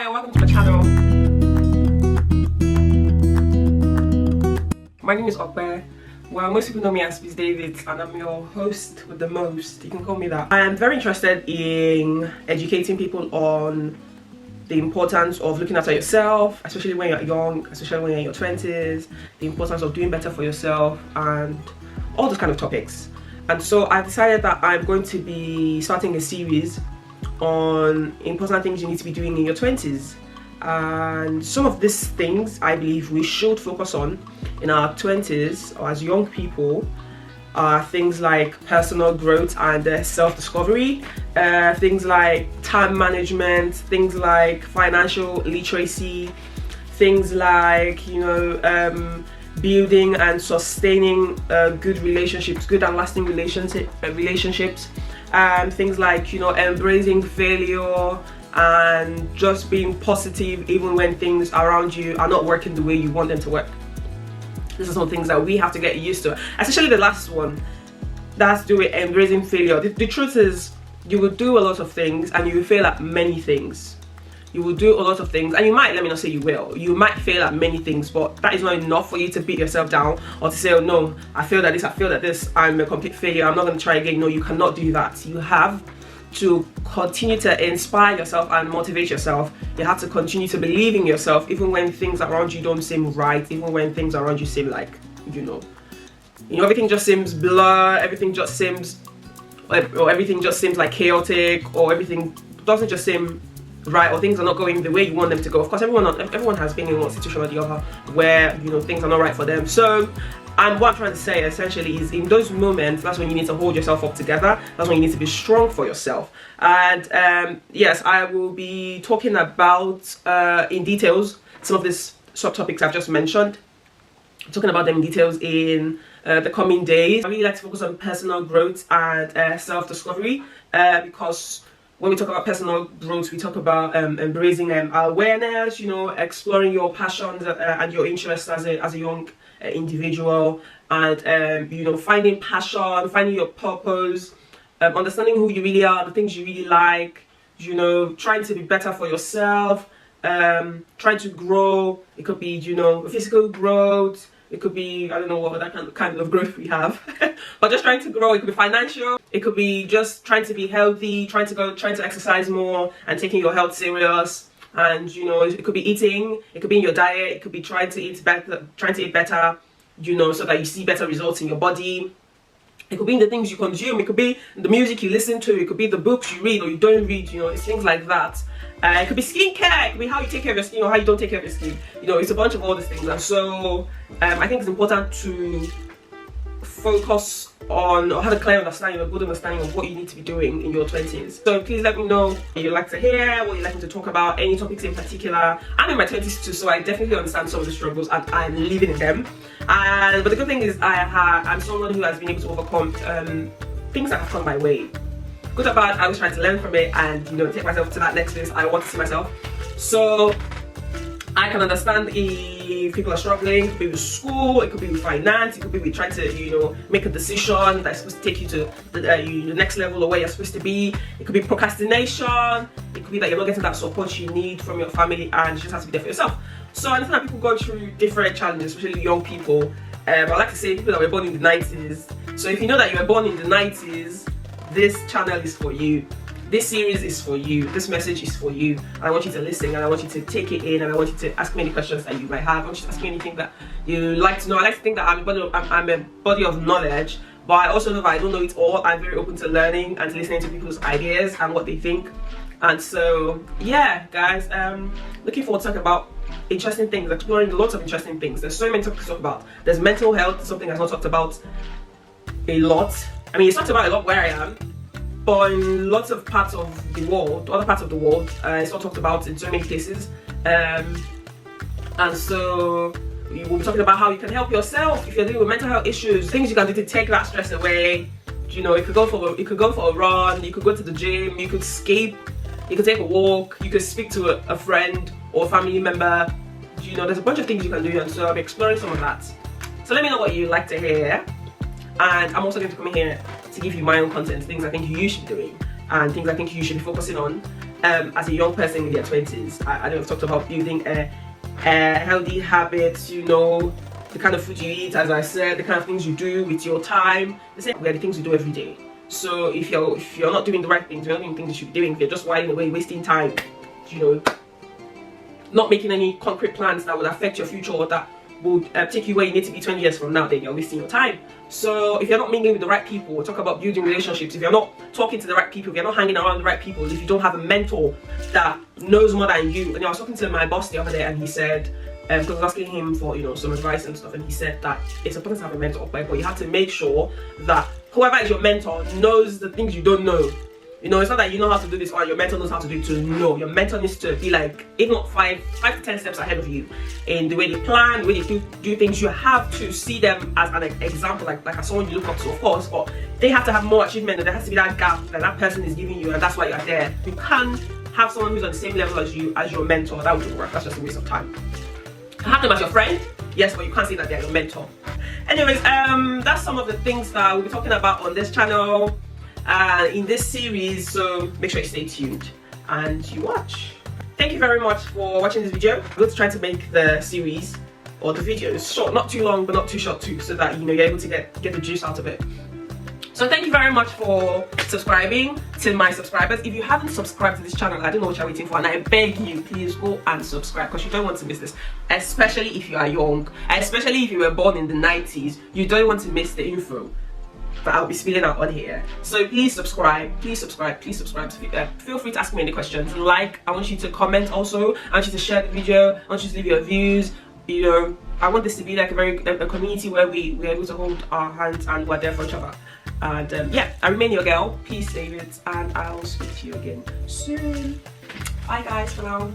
Hi, welcome to my channel. My name is Okwe. Well, most people know me as Biz David, and I'm your host with the most. You can call me that. I am very interested in educating people on the importance of looking after yourself, especially when you're young, especially when you're in your 20s, the importance of doing better for yourself, and all those kind of topics. And so I've decided that I'm going to be starting a series on important things you need to be doing in your 20s. And some of these things I believe we should focus on in our 20s or as young people are things like personal growth and self-discovery, things like time management, things like financial literacy, things like building and sustaining good relationships, good and lasting relationships, things like embracing failure and just being positive even when things around you are not working the way you want them to work. These are some things that we have to get used to, especially the last one, that's to do with embracing failure. The truth is, you will do a lot of things and you will fail at many things. You will do a lot of things, and you might, let me not say you will, you might fail at many things, but that is not enough for you to beat yourself down or to say, oh no, I failed at this, I failed at this, I'm a complete failure, I'm not going to try again. No, you cannot do that. You have to continue to inspire yourself and motivate yourself. You have to continue to believe in yourself even when things around you don't seem right, even when things around you seem like, everything just seems blur, everything just seems like chaotic, or everything doesn't just seem right, or things are not going the way you want them to go. Of course, everyone has been in one situation or the other where things are not right for them. So and what I'm trying to say essentially is, in those moments, that's when you need to hold yourself up together. That's when you need to be strong for yourself. And yes, I will be talking about in details some of these subtopics I've just mentioned. I'm talking about them in details in the coming days. I really like to focus on personal growth and self-discovery because when we talk about personal growth, we talk about embracing awareness, exploring your passions and your interests as a young individual, and finding passion, finding your purpose, understanding who you really are, the things you really like, trying to be better for yourself, trying to grow. It could be physical growth, it could be, I don't know what that kind of growth we have, but just trying to grow. It could be financial, it could be just trying to be healthy, trying to exercise more and taking your health serious. And it could be eating, it could be in your diet, it could be trying to eat better, so that you see better results in your body. It could be in the things you consume, it could be the music you listen to, it could be the books you read or you don't read, it's things like that. It could be skincare, it could be how you take care of your skin or how you don't take care of your skin. It's a bunch of all these things. And so I think it's important to focus on or have a clear understanding, a good understanding of what you need to be doing in your 20s. So please let me know what you'd like to hear, what you'd like me to talk about, any topics in particular. I'm in my 20s too, so I definitely understand some of the struggles and I'm living in them. But the good thing is I'm someone who has been able to overcome things that have come my way. Good or bad, I was trying to learn from it and take myself to that next place I want to see myself. So I can understand if people are struggling. It could be with school, it could be with finance, it could be with trying to make a decision that's supposed to take you to the next level of where you're supposed to be. It could be procrastination, it could be that you're not getting that support you need from your family and you just have to be there for yourself. So I understand that people go through different challenges, especially young people. I like to say people that were born in the 90s. So if you know that you were born in the 90s, this channel is for you. This series is for you. This message is for you. I want you to listen and I want you to take it in and I want you to ask me any questions that you might have. I want you to ask me anything that you like to know. I like to think that I'm a body of knowledge, but I also know that I don't know it all. I'm very open to learning and to listening to people's ideas and what they think. And so, yeah, guys, looking forward to talking about interesting things, exploring lots of interesting things. There's so many topics to talk about. There's mental health, something that's not talked about a lot. I mean, it's talked about a lot where I am, but in lots of parts of the world, other parts of the world, it's not talked about in so many places. And so we will be talking about how you can help yourself if you're dealing with mental health issues, things you can do to take that stress away. You could go for a run, you could go to the gym, you could escape, you could take a walk, you could speak to a friend or a family member. There's a bunch of things you can do, and so I'll be exploring some of that. So let me know what you'd like to hear. And I'm also going to come in here to give you my own content, things I think you should be doing and things I think you should be focusing on. as a young person in their 20s. I know I've talked about building healthy habits, you know, the kind of food you eat, as I said, the kind of things you do with your time. The same are the things you do every day. So if you're not doing the right things, you're not doing things you should be doing, if you're just whiling away, wasting time, you know, not making any concrete plans that would affect your future or that would take you where you need to be 20 years from now, then you're wasting your time. So if you're not mingling with the right people, we'll talk about building relationships. If you're not talking to the right people, if you're not hanging around the right people, if you don't have a mentor that knows more than you. And I was talking to my boss the other day, and he said, because I was asking him for, you know, some advice and stuff, and he said that it's important to have a mentor, but you have to make sure that whoever is your mentor knows the things you don't know. You know, it's not that you know how to do this or your mentor knows how to do it to know. Your mentor needs to be like, if not 5 to 10 steps ahead of you in the way they plan, the way they do things. You have to see them as an example, like as someone you look up to, of course, but they have to have more achievement, and there has to be that gap that that person is giving you, and that's why you're there. You can't have someone who's on the same level as you as your mentor. That wouldn't work. That's just a waste of time. Have them as your friend, yes, but you can't say that they're your mentor. Anyways, that's some of the things that we'll be talking about on this channel in this series, so make sure you stay tuned and you watch. Thank you very much for watching this video. I'm going to try to make the series or the videos short, not too long but not too short too, so that, you know, you're able to get the juice out of it. So thank you very much for subscribing to my subscribers. If you haven't subscribed to this channel, I don't know what you're waiting for, and I beg you, please go and subscribe, because you don't want to miss this, especially if you are young, especially if you were born in the 90s. You don't want to miss the info that I'll be spilling out on here. So please subscribe, please subscribe, please subscribe. Feel free to ask me any questions. Like, I want you to comment also, I want you to share the video, I want you to leave your views. You know, I want this to be like a community where we're able to hold our hands and we're there for each other. And yeah, I remain your girl, Peace David, and I'll speak to you again soon. Bye guys for now.